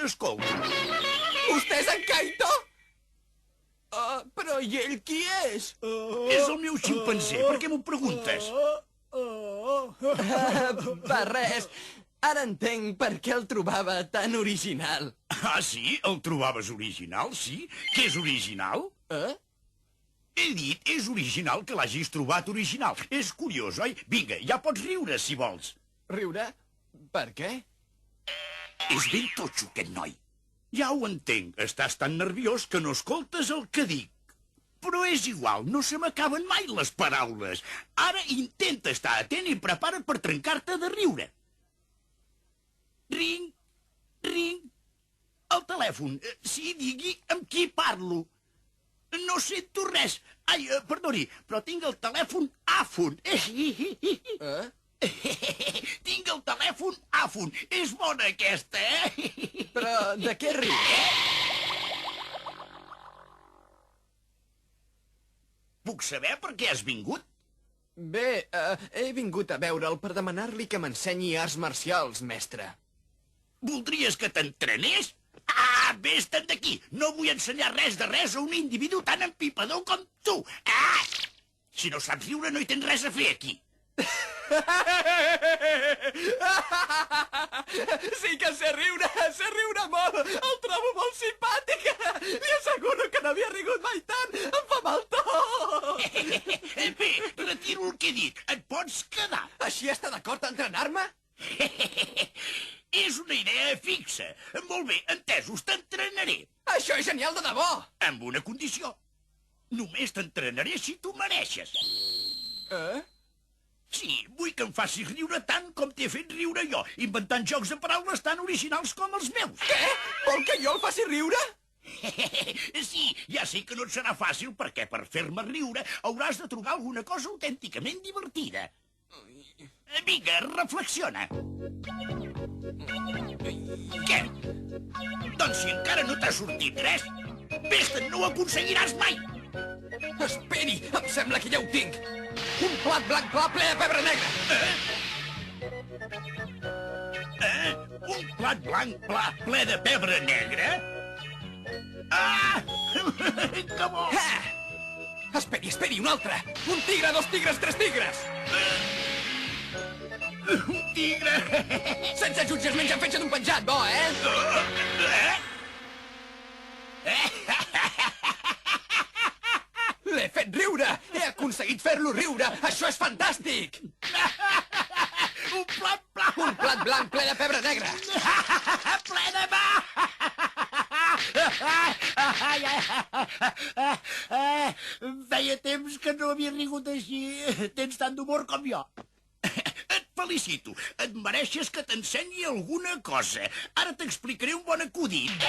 n'escolto. Vostè és en Kaito? Però i ell qui és? És el meu ximpanzé, per què m'ho preguntes? Va, res. Ara entenc per què el trobava tan original. Ah, sí? El trobaves original, sí? Què és original? He dit, és original que l'hagis trobat original. És curiós, oi? Vinga, ja pots riure, si vols. Riure? Per què? És ben totxo, aquest noi. Ja ho entenc, estàs tan nerviós que no escoltes el que dic. Però és igual, no se m'acaben mai les paraules. Ara intenta estar atent i prepara't per trencar-te de riure. Ring, ring. El telèfon. Sí, digui amb qui parlo. No sento res. Ai, perdoni, però tinc el telèfon àfon. Tinc el telèfon àfon. És bona aquesta, Però de què riu? Puc saber per què has vingut? Bé, he vingut a veure'l per demanar-li que m'ensenyi arts marcials, mestre. Voldries que t'entrenés? Ah, vés-te'n d'aquí! No vull ensenyar res de res a un individu tan empipador com tu! Ah! Si no saps riure, no hi tens res a fer aquí. Sí que sé riure molt. El trobo molt simpàtic. Li asseguro que no havia rigut mai tant. Em fa mal tot. Bé, retiro el que he dit. Et pots quedar. Així està d'acord a entrenar-me? És una idea fixa. Molt bé, entesos, t'entrenaré. Això és genial de debò. Amb una condició. Només t'entrenaré si tu mereixes. Sí, vull que em facis riure tant com t'he fet riure jo, inventant jocs de paraules tan originals com els meus. Què? Vol que jo el faci riure? Sí, ja sé que no et serà fàcil perquè per fer-me riure hauràs de trobar alguna cosa autènticament divertida. Vinga, reflexiona. Què? Doncs si encara no t'ha sortit res, vés-te'n, no ho aconseguiràs mai. Esperi, em sembla que ja ho tinc. Un plat blanc pla ple de pebre negre. Un plat blanc pla ple de pebre negre? Ah! Que bo! Esperi, un altre. Un tigre, 2 tigres, 3 tigres. Un tigre! Sense jutges mengen fetge d'un penjat, bo, L'he fet riure! He aconseguit fer-lo riure! Això és fantàstic! Un plat blanc ple de pebre negre! ple de mà! Feia temps que no havia rigut així. Tens tant d'humor com jo. Et felicito. Et mereixes que t'ensenyi alguna cosa. Ara t'explicaré un bon acudit.